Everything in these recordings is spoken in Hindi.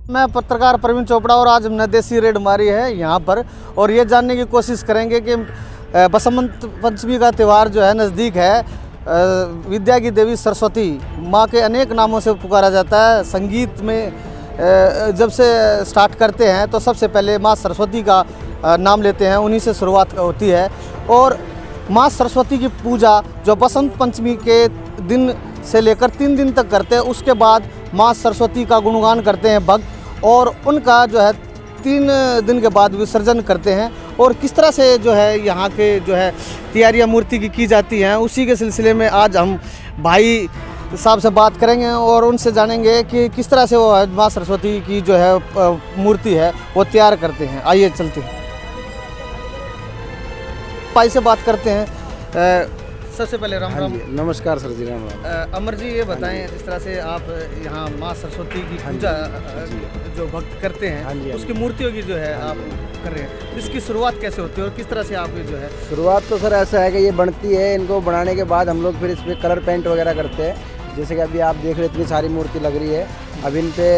मैं पत्रकार प्रवीण चोपड़ा और आज हमने देसी रेड मारी है यहाँ पर और ये जानने की कोशिश करेंगे कि बसंत पंचमी का त्यौहार जो है नज़दीक है। विद्या की देवी सरस्वती माँ के अनेक नामों से पुकारा जाता है। संगीत में जब से स्टार्ट करते हैं तो सबसे पहले माँ सरस्वती का नाम लेते हैं, उन्हीं से शुरुआत होती है। और माँ सरस्वती की पूजा जो बसंत पंचमी के दिन से लेकर 3 दिन तक करते हैं, उसके बाद माँ सरस्वती का गुणगान करते हैं भक्त और उनका जो है 3 दिन के बाद विसर्जन करते हैं। और किस तरह से जो है यहाँ के जो है तैयारियाँ मूर्ति की जाती हैं, उसी के सिलसिले में आज हम भाई साहब से बात करेंगे और उनसे जानेंगे कि किस तरह से वो माँ सरस्वती की जो है मूर्ति है वो तैयार करते हैं। आइए चलते हैं, भाई से बात करते हैं। सबसे पहले राम राम। नमस्कार सर जी, राम राम। अमर जी, ये बताएं जिस तरह से आप यहाँ माँ सरस्वती की पूजा जो भक्त करते हैं उसकी मूर्तियों की जो है आप कर रहे हैं, इसकी शुरुआत कैसे होती है और किस तरह से आप जो है? शुरुआत तो सर ऐसा है कि ये बनती है, इनको बनाने के बाद हम लोग फिर इस पर कलर पेंट वगैरह करते हैं। जैसे कि अभी आप देख रहे इतनी सारी मूर्ति लग रही है। अब इन पे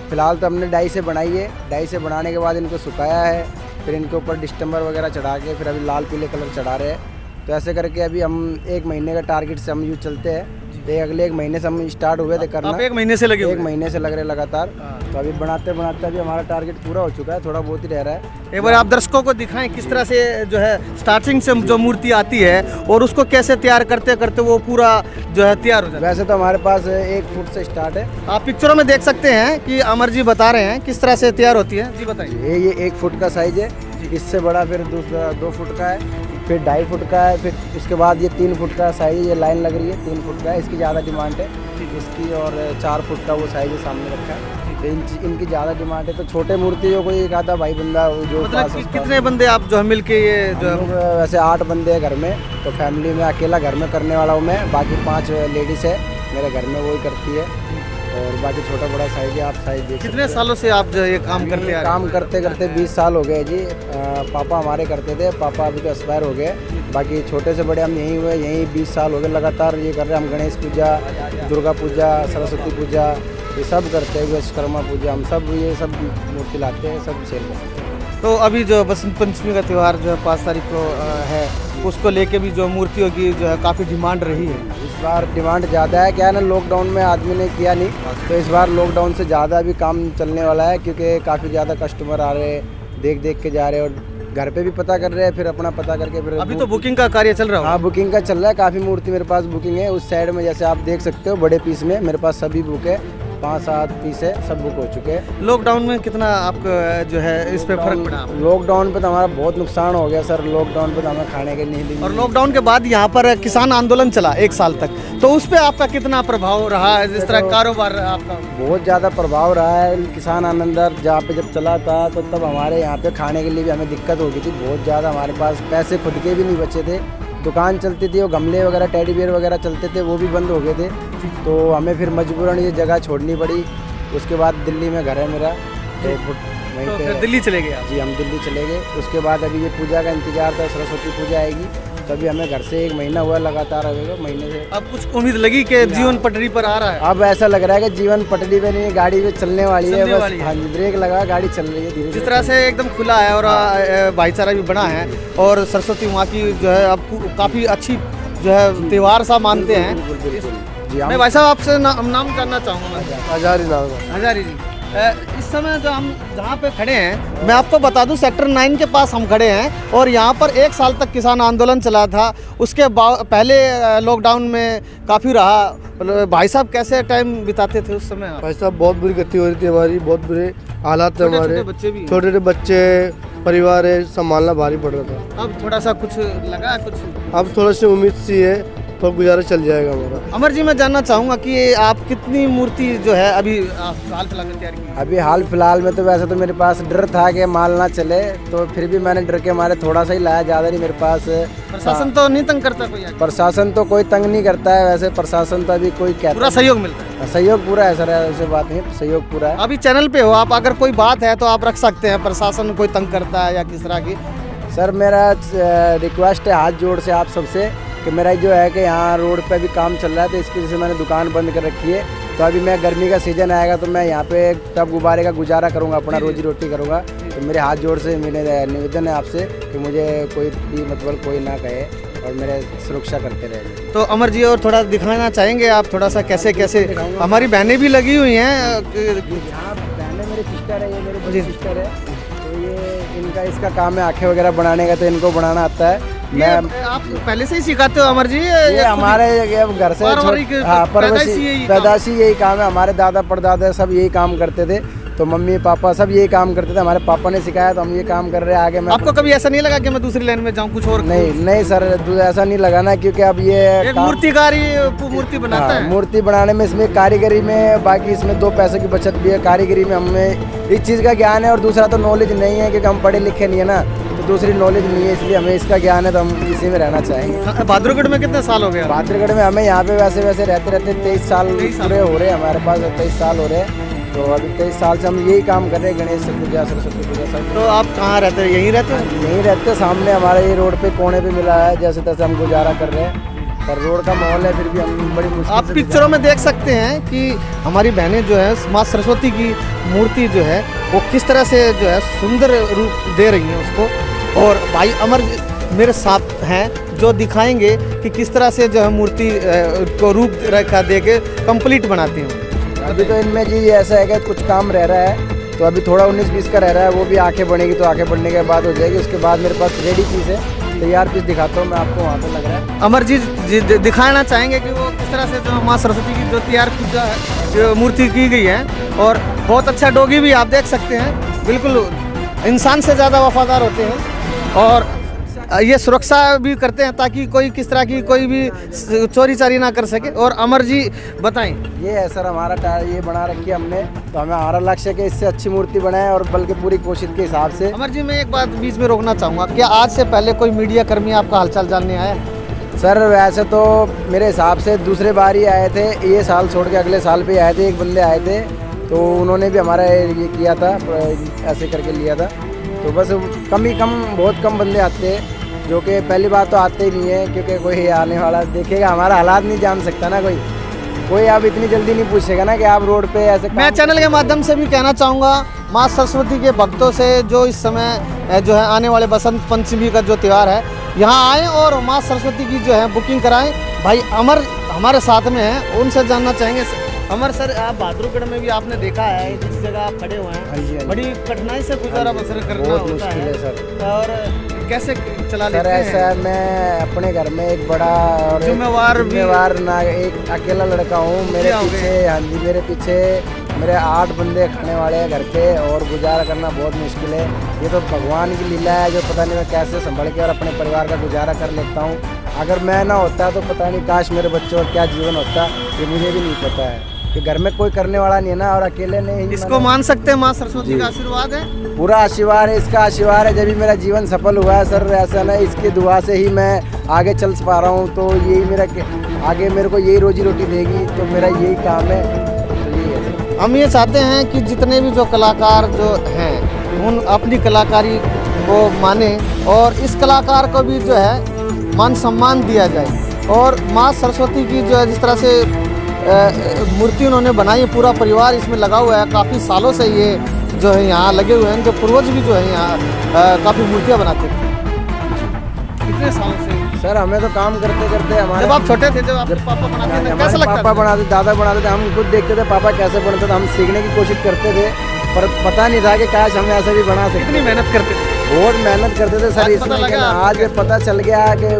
फिलहाल तो हमने डाई से बनाई है। डाई से बनाने के बाद इनको सुखाया है, फिर इनके ऊपर डिस्टेम्बर वगैरह चढ़ा के फिर अभी लाल पीले कलर चढ़ा रहे हैं। तो ऐसे करके अभी हम 1 महीने का टारगेट से हम यूँ चलते हैं। तो अगले 1 महीने से हम स्टार्ट हुए थे करना। आप 1 महीने से लगे? 1 महीने से लग रहे लगातार। तो अभी बनाते बनाते अभी हमारा टारगेट पूरा हो चुका है, थोड़ा बहुत ही रह रहा है। एक बार आप दर्शकों को दिखाएं किस तरह से जो है स्टार्टिंग से जो मूर्ति आती है और उसको कैसे तैयार करते करते वो पूरा जो है तैयार हो जाता है। वैसे तो हमारे पास 1 फुट से स्टार्ट है। आप पिक्चरों में देख सकते हैं कि अमर जी बता रहे हैं किस तरह से तैयार होती है। जी बताइए। ये 1 फुट का साइज है, इससे बड़ा फिर दूसरा 2 फुट का है, फिर 2.5 फुट का है, फिर उसके बाद ये 3 फुट का साइज है। ये लाइन लग रही है 3 फुट का है, इसकी ज़्यादा डिमांड है इसकी। और 4 फुट का वो साइज है सामने रखा है, तो इनकी ज़्यादा डिमांड है। तो छोटे मूर्ति जो कोई एक आधा भाई बंदा जो मतलब कितने बंदे आप जो है मिल के ये जो वैसे 8 बंदे हैं घर में। तो फैमिली में अकेला घर में करने वाला हूँ मैं, बाकी 5 लेडीज़ है मेरे घर में, वही करती है। और बाकी छोटा बड़ा साइज है, आप साइज देख। कितने सालों से आप जो ये काम करते हैं? काम करते करते 20 साल हो गए जी। पापा हमारे करते थे, पापा अभी तो एक्सपायर हो गए। बाकी छोटे से बड़े हम यहीं हुए, यहीं 20 साल हो गए लगातार ये कर रहे हैं। हम गणेश पूजा, दुर्गा पूजा, सरस्वती पूजा ये सब करते हैं, विश्वकर्मा पूजा, हम सब ये सब मूर्ति लाते हैं, सब सेल करते हैं। तो अभी जो बसंत पंचमी का त्यौहार जो है 5 तारीख को है, उसको लेके भी जो मूर्तियों की जो है काफ़ी डिमांड रही है। इस बार डिमांड ज़्यादा है, क्या है ना, लॉकडाउन में आदमी ने किया नहीं, तो इस बार लॉकडाउन से ज़्यादा भी काम चलने वाला है, क्योंकि काफ़ी ज़्यादा कस्टमर आ रहे हैं, देख के जा रहे हैं और घर पे भी पता कर रहे हैं, फिर अपना पता करके फिर अभी तो बुकिंग का कार्य चल रहा है। हाँ, बुकिंग का चल रहा है, काफ़ी मूर्ति मेरे पास बुकिंग है। उस साइड में जैसे आप देख सकते हो बड़े पीस में मेरे पास सभी बुक है, 5-7 पीस है, सब बुक हो चुके हैं। लॉकडाउन में कितना आपको जो है इस पे फर्क पड़ा? लॉकडाउन पे तो हमारा बहुत नुकसान हो गया सर। लॉकडाउन पे तो हमें खाने के नहीं दी। और लॉकडाउन के बाद यहाँ पर किसान आंदोलन चला 1 साल तक, तो उस पे आपका कितना प्रभाव रहा है? जिस तरह कारोबार आपका बहुत ज़्यादा प्रभाव रहा है। किसान आंदोलन जहाँ पे जब चला था तो तब हमारे यहाँ पे खाने के लिए भी हमें दिक्कत हो गई थी बहुत ज़्यादा। हमारे पास पैसे खुद के भी नहीं बचे थे। दुकान चलती थी, वो गमले वगैरह टेडी बियर वगैरह चलते थे, वो भी बंद हो गए थे। तो हमें फिर मजबूरन ये जगह छोड़नी पड़ी। उसके बाद दिल्ली में घर है मेरा, तो वहीं पे फिर दिल्ली चले गए? जी, हम दिल्ली चले गए। उसके बाद अभी ये पूजा का इंतजार था, सरस्वती पूजा आएगी, तभी हमें घर से 1 महीना हुआ लगातार आएगा, महीने से। अब कुछ उम्मीद लगी कि जीवन पटरी पर आ रहा है? अब ऐसा लग रहा है कि जीवन पटरी पे नहीं, गाड़ी पे चलने वाली है बस। हाँ जी, ब्रेक लगा, गाड़ी चल रही है धीरे। जिस तरह से एकदम खुला है और भाईचारा भी बना है और सरस्वती माँ की जो है अब काफ़ी अच्छी जो है त्यौहार सा मानते हैं। जी, मैं भाई साहब आपसे नाम जानना चाहूँगा। हजारी नाम। हजारी जी, इस समय जो हम जहाँ पे खड़े हैं, मैं आपको बता दूं सेक्टर 9 के पास हम खड़े हैं और यहाँ पर 1 साल तक किसान आंदोलन चला था। उसके पहले लॉकडाउन में काफ़ी रहा। भाई साहब कैसे टाइम बिताते थे उस समय? भाई साहब बहुत बुरी गति हो रही थी हमारी, बहुत बुरे हालात थे हमारे। छोटे छोटे बच्चे, परिवार है, संभालना भारी पड़ रहा था। अब थोड़ा सा कुछ लगा, कुछ अब थोड़ा सी उम्मीद सी है, तो गुजारा चल जाएगा हमारा। अमर जी, मैं जानना चाहूँगा कि आप कितनी मूर्ति जो है अभी हाल फिलहाल में तैयार की? अभी हाल फिलहाल में तो वैसे तो मेरे पास डर था कि माल ना चले, तो फिर भी मैंने डर के मारे थोड़ा सा ही लाया, ज़्यादा नहीं मेरे पास। प्रशासन तो नहीं तंग करता कोई? प्रशासन तो कोई तंग नहीं करता है, वैसे प्रशासन तो अभी कोई कहता, पूरा सहयोग मिलता है? सहयोग पूरा है सर, ऐसे बात नहीं, सहयोग पूरा है। अभी चैनल पे हो आप, अगर कोई बात है तो आप रख सकते हैं। प्रशासन कोई तंग करता है या किस तरह की? सर मेरा रिक्वेस्ट है हाथ जोड़ से आप सबसे कि मेरा जो है कि यहाँ रोड पे भी काम चल रहा है, तो इसकी वजह से मैंने दुकान बंद कर रखी है। तो अभी मैं गर्मी का सीज़न आएगा तो मैं यहाँ पे टब गुब्बारे का गुजारा करूँगा, अपना रोजी रोटी करूँगा। तो मेरे हाथ जोड़ से मेरे निवेदन है आपसे कि मुझे कोई भी मतलब कोई ना कहे और मेरे सुरक्षा करते रहे। तो अमर जी और थोड़ा दिखाना चाहेंगे आप थोड़ा सा कैसे कैसे हमारी बहनें भी लगी हुई हैं। यहाँ बहनें मेरी सिस्टर है, ये मेरी बड़ी सिस्टर है। तो ये इनका इसका काम है आँखें वगैरह बनाने का, तो इनको बनाना आता है। मैं आप पहले से ही सिखाते हो अमर जी? ये हमारे घर से पैदाशी यही काम है। हमारे दादा परदादा सब यही काम करते थे, तो मम्मी पापा सब यही काम करते थे। हमारे पापा ने सिखाया तो हम ये काम कर रहे हैं आगे। मैं आपको कभी ऐसा नहीं लगा कि मैं दूसरी लाइन में जाऊं कुछ और? नहीं सर, ऐसा नहीं लगाना, क्योंकि अब ये मूर्तिकारी मूर्ति बनाता है। मूर्ति बनाने में इसमें कारीगरी में, बाकी इसमें 2 पैसों की बचत भी है। कारीगरी में हमें इस चीज़ का ज्ञान है और दूसरा तो नॉलेज नहीं है, क्योंकि हम पढ़े लिखे नहीं है ना, तो दूसरी नॉलेज नहीं है, इसलिए हमें इसका ज्ञान है, तो हम इसी में रहना चाहेंगे। बहादुरगढ़ में कितने साल हो गए? बहादुरगढ़ में हमें यहाँ पे वैसे रहते 23 साल पूरे हो रहे हैं हमारे पास, 23 साल हो रहे हैं। तो अभी 23 साल से हम यही काम कर रहे हैं, गणेश पूजा सरस्वती पूजा सब। तो आप कहाँ रहते हैं? यहीं रहते हैं? यहीं रहते, सामने हमारे ये रोड पे कोने पे मिला है, जैसे तैसे हम गुजारा कर रहे हैं। पर रोड का माहौल है, फिर भी हम बड़ी मुश्किल आप पिक्चरों में देख सकते हैं कि हमारी बहनें जो है माँ सरस्वती की मूर्ति जो है वो किस तरह से जो है सुंदर रूप दे रही हैं उसको। और भाई अमर मेरे साथ हैं जो दिखाएंगे कि किस तरह से जो है मूर्ति को रूप रेखा दे के कम्प्लीट बनाती हैं। अभी तो इनमें जी ऐसा है कि कुछ काम रह रहा है, तो अभी थोड़ा 19-20 का रह रहा है, वो भी आंखें बनेगी, तो आंखें बनने के बाद हो जाएगी। उसके बाद मेरे पास रेडी पीस है, तैयार पीस दिखाता हूँ मैं आपको, वहाँ पे लग रहा है। अमर जी दिखाना चाहेंगे कि वो किस तरह से जो माँ सरस्वती की जो तैयार पूजा जो मूर्ति की गई है, और बहुत अच्छा डोगी भी आप देख सकते हैं, बिल्कुल इंसान से ज़्यादा वफादार होते हैं और ये सुरक्षा भी करते हैं ताकि कोई किस तरह की कोई भी चोरी चारी ना कर सके। और अमर जी बताएं। ये है सर हमारा ये बना रखी है हमने, तो हमें हमारा लक्ष्य है कि इससे अच्छी मूर्ति बनाए, और बल्कि पूरी कोशिश के हिसाब से। अमर जी मैं एक बात बीच में रोकना चाहूँगा, क्या आज से पहले कोई मीडिया कर्मी आपका हालचाल जानने आया? सर वैसे तो मेरे हिसाब से दूसरे बार ही आए थे, ये साल छोड़ के अगले साल पे आए थे, एक बंदे आए थे, तो उन्होंने भी हमारा ये किया था, ऐसे करके लिया था। तो बस बहुत कम बंदे आते हैं, जो कि पहली बात तो आते ही नहीं है, क्योंकि कोई आने वाला देखेगा हमारा हालात नहीं जान सकता ना, कोई आप इतनी जल्दी नहीं पूछेगा ना कि आप रोड पे ऐसे। मैं चैनल के माध्यम से भी कहना चाहूँगा माँ सरस्वती के भक्तों से, जो इस समय जो है आने वाले बसंत पंचमी का जो त्यौहार है, यहाँ आएँ और माँ सरस्वती की जो है बुकिंग कराएं। भाई अमर हमारे साथ में हैं, उनसे जानना चाहेंगे। अमर सर, आप बहादुरगढ़ में भी आपने देखा है जिस जगह आप खड़े हुए हैं, बड़ी कठिनाई से गुजारा बसर करना बहुत होता मुश्किल है सर। और कैसे चला लेते सर ऐसा है, मैं अपने घर में एक बड़ा और जिम्मेवार ना एक अकेला लड़का हूँ। मेरे पीछे, हाँ जी, मेरे पीछे मेरे 8 बंदे खाने वाले हैं घर के, और गुजारा करना बहुत मुश्किल है। ये तो भगवान की लीला है, जो पता नहीं मैं कैसे संभल के और अपने परिवार का गुजारा कर लेता हूँ। अगर मैं ना होता तो पता नहीं काश मेरे बच्चों और क्या जीवन होता, ये मुझे भी नहीं पता है, कि घर में कोई करने वाला नहीं है ना, और अकेले ने ही इसको मान सकते हैं माँ सरस्वती का आशीर्वाद है, पूरा आशीर्वाद है, इसका आशीर्वाद है, जब भी मेरा जीवन सफल हुआ है सर। ऐसा ना, इसकी दुआ से ही मैं आगे चल पा रहा हूँ, तो यही मेरा आगे मेरे को यही रोजी रोटी देगी, तो मेरा यही काम है, तो यही है। हम ये चाहते हैं कि जितने भी जो कलाकार जो हैं उन अपनी कलाकारी को माने, और इस कलाकार को भी जो है मान सम्मान दिया जाए। और माँ सरस्वती की जो है जिस तरह से मूर्ति उन्होंने बनाई है, पूरा परिवार इसमें लगा हुआ है, काफ़ी सालों से ये जो है यहाँ लगे हुए हैं, जो पूर्वज भी जो है यहाँ काफ़ी मूर्तियाँ बनाते थे। कितने सालों से सर? हमें तो काम करते करते हमारे, जब आप छोटे थे, जब आपके पापा बनाते थे, कैसा लगता था? पापा बनाते, दादा बनाते थे, हम खुद देखते थे पापा कैसे बनाते थे, हम सीखने की कोशिश करते थे, पर पता नहीं था कि काश हम ऐसे भी बना सकते। कितनी मेहनत करते थे? बहुत मेहनत करते थे सर इसमें। आज पता चल गया कि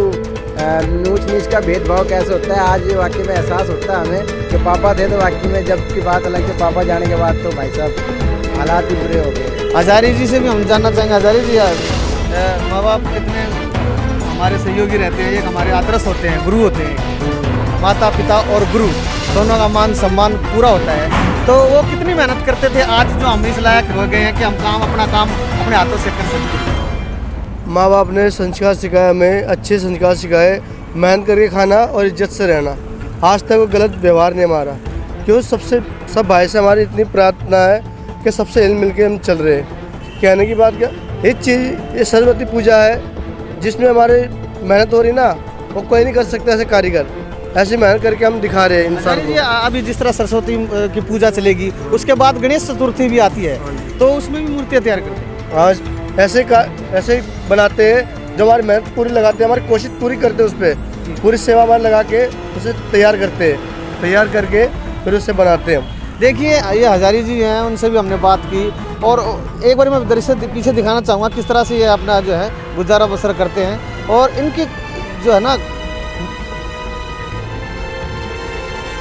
ऊंच नीच का भेदभाव कैसे होता है। आज वाकई में एहसास होता है हमें कि पापा थे, तो वाकई में जब की बात अलग थी, पापा जाने के बाद तो भाई साहब हालात ही बुरे हो गए। हजारी जी से भी हम जानना चाहेंगे। हजारी जी, माँ बाप कितने हमारे सहयोगी रहते हैं, एक हमारे आदर्श होते हैं, गुरु होते हैं, माता पिता और गुरु दोनों का मान सम्मान पूरा होता है। तो वो कितनी मेहनत करते थे, आज जो हम इस लायक हो गए हैं कि हम अपना काम अपने हाथों से कर सकते हैं। माँ बाप ने संस्कार सिखाया, हमें अच्छे संस्कार सिखाए, मेहनत करके खाना और इज्जत से रहना। आज तक वो गलत व्यवहार नहीं हमारा, क्यों सब भाई से हमारी इतनी प्रार्थना है कि सबसे हिल मिल के हम चल रहे हैं। कहने की बात क्या, एक चीज़ ये सरस्वती पूजा है जिसमें हमारे मेहनत हो रही ना, वो कोई नहीं कर सकता ऐसे कारीगर, ऐसी मेहनत करके हम दिखा रहे हैं इंसान ये को। अभी जिस तरह सरस्वती की पूजा चलेगी, उसके बाद गणेश चतुर्थी भी आती है, तो उसमें भी मूर्तियाँ तैयार करते हैं। आज ऐसे ही बनाते हैं, जो हमारी मेहनत पूरी लगाते हैं, हमारी कोशिश पूरी करते हैं, उस पर पूरी सेवा हमारी लगा के उसे तैयार करते हैं, तैयार करके फिर उसे बनाते हैं हम। देखिए ये हजारी जी हैं, उनसे भी हमने बात की, और एक बार मैं दृश्य पीछे दिखाना चाहूँगा किस तरह से ये अपना जो है गुजारा बसर करते हैं। और इनकी जो है ना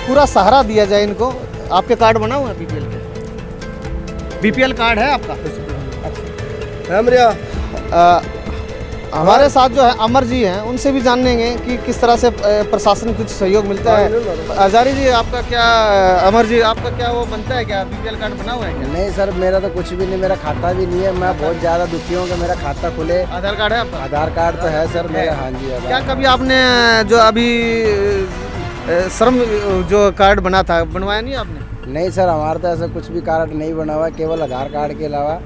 पूरा सहारा दिया जाए इनको। आपके कार्ड बना हुआ है बीपीएल के? बीपीएल कार्ड है आपका? है मेरा हमारे साथ जो है अमर जी हैं, उनसे भी जानेंगे कि किस तरह से प्रशासन कुछ सहयोग मिलता है। हजारी जी आपका क्या, अमर जी आपका क्या वो बनता है क्या, बीपीएल कार्ड बना हुआ है क्या? नहीं सर, मेरा तो कुछ भी नहीं, मेरा खाता भी नहीं है। मैं बहुत ज़्यादा दुखी हूँ कि मेरा खाता खुले। आधार कार्ड है आपका? आधार कार्ड तो है सर मेरा। हाँ जी क्या आधार। कभी आपने जो अभी श्रम जो कार्ड बना था, बनवाया नहीं आपने? नहीं सर, हमारा तो ऐसा कुछ भी कार्ड नहीं बना हुआ, केवल आधार कार्ड के अलावा।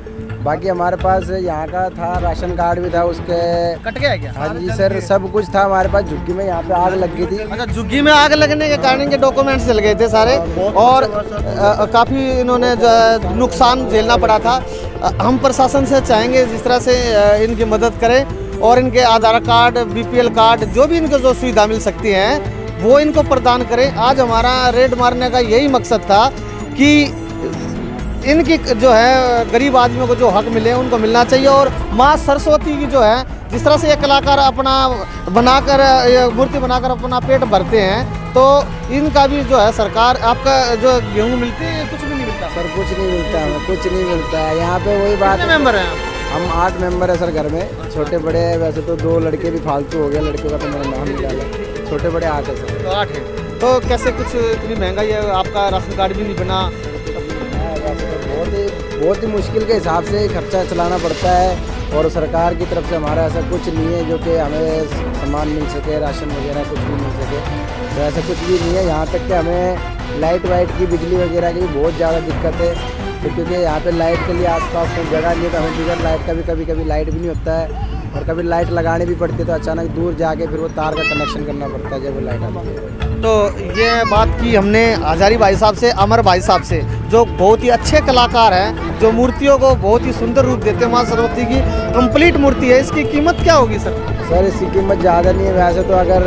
बाकी हमारे पास यहाँ का था, राशन कार्ड भी था, उसके कट गया क्या? हाँ जी सर, सब कुछ था हमारे पास। झुग्गी में यहाँ पे आग लग गई थी। अच्छा, झुग्गी में आग लगने के कारण इनके डॉक्यूमेंट्स जल गए थे सारे, और काफ़ी इन्होंने जो है नुकसान झेलना पड़ा था। हम प्रशासन से चाहेंगे जिस तरह से इनकी मदद करें और इनके आधार कार्ड, बीपीएल कार्ड, जो भी इनको जो सुविधा मिल सकती है वो इनको प्रदान करें। आज हमारा रेड मारने का यही मकसद था कि इनकी जो है गरीब आदमियों को जो हक मिले उनको मिलना चाहिए। और माँ सरस्वती की जो है जिस तरह से ये कलाकार अपना बनाकर, ये मूर्ति बनाकर अपना पेट भरते हैं, तो इनका भी जो है सरकार, आपका जो गेहूँ मिलती है कुछ भी नहीं मिलता? सर कुछ नहीं मिलता, हमें कुछ नहीं मिलता है यहाँ पे। वही बात कितने मेंबर हैं आप? हम 8 मेंबर है सर घर में, छोटे बड़े। वैसे तो 2 लड़के भी फालतू हो गए, लड़कियों का तो मेरा नाम नहीं डाला। छोटे बड़े 8 है सर। तो 8 है। तो कैसे कुछ इतनी महंगाई है, आपका राशन कार्ड भी नहीं बना? वैसे तो बहुत ही मुश्किल के हिसाब से खर्चा चलाना पड़ता है। और सरकार की तरफ से हमारा ऐसा कुछ नहीं है जो कि हमें सामान मिल सके, राशन वगैरह कुछ भी मिल सके, तो ऐसा कुछ भी नहीं है। यहाँ तक कि हमें लाइट वाइट की, बिजली वगैरह की भी बहुत ज़्यादा दिक्कत है। तो क्योंकि यहाँ पे लाइट के लिए आसपास कोई जगह नहीं है, तो हमें बगैर लाइट का भी कभी लाइट भी नहीं होता है। और कभी लाइट लगानी भी पड़ती है तो अचानक दूर जाके फिर वो तार का कनेक्शन करना पड़ता है जब वो लाइट आती है। तो ये बात की हमने हजारी भाई साहब से, अमर भाई साहब से, जो बहुत ही अच्छे कलाकार हैं, जो मूर्तियों को बहुत ही सुंदर रूप देते हैं। माँ सरस्वती की कंप्लीट मूर्ति है, इसकी कीमत क्या होगी सर? सर इसकी कीमत ज़्यादा नहीं है वैसे तो, अगर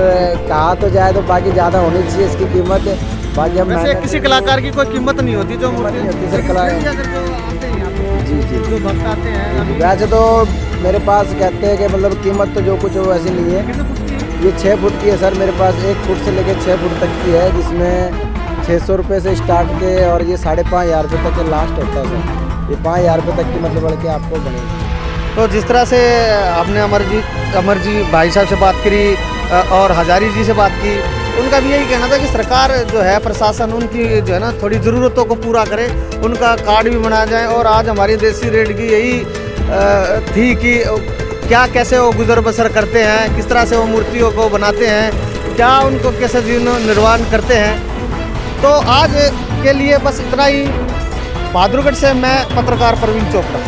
कहा तो जाए तो बाकी ज़्यादा होनी चाहिए इसकी कीमत। बाकी हम वैसे किसी कलाकार की कोई कीमत नहीं होती जो मूर्ति नहीं होती सर, कला जी जी जो भक्त आते हैं। वैसे तो मेरे पास कहते हैं कि मतलब कीमत तो जो कुछ हो वैसी नहीं है। ये 6 फुट की है सर, मेरे पास 1 फुट से लेकर 6 फुट तक की है, जिसमें 600 रुपये से स्टार्ट के और ये 5,500 रुपये तक के लास्ट होता है सर। ये 5,000 रुपये तक की मतलब बढ़ के आपको बनेगी। तो जिस तरह से आपने अमर जी भाई साहब से बात करी और हजारी जी से बात की, उनका भी यही कहना था कि सरकार जो है, प्रशासन उनकी जो है ना थोड़ी ज़रूरतों को पूरा करे, उनका कार्ड भी बनाया जाए। और आज हमारी देसी रेड की यही थी कि क्या, कैसे वो गुजर बसर करते हैं, किस तरह से वो मूर्तियों को बनाते हैं, क्या उनको कैसे जीवन निर्वाह करते हैं। तो आज के लिए बस इतना ही। बहादुरगढ़ से मैं पत्रकार प्रवीण चोपड़ा।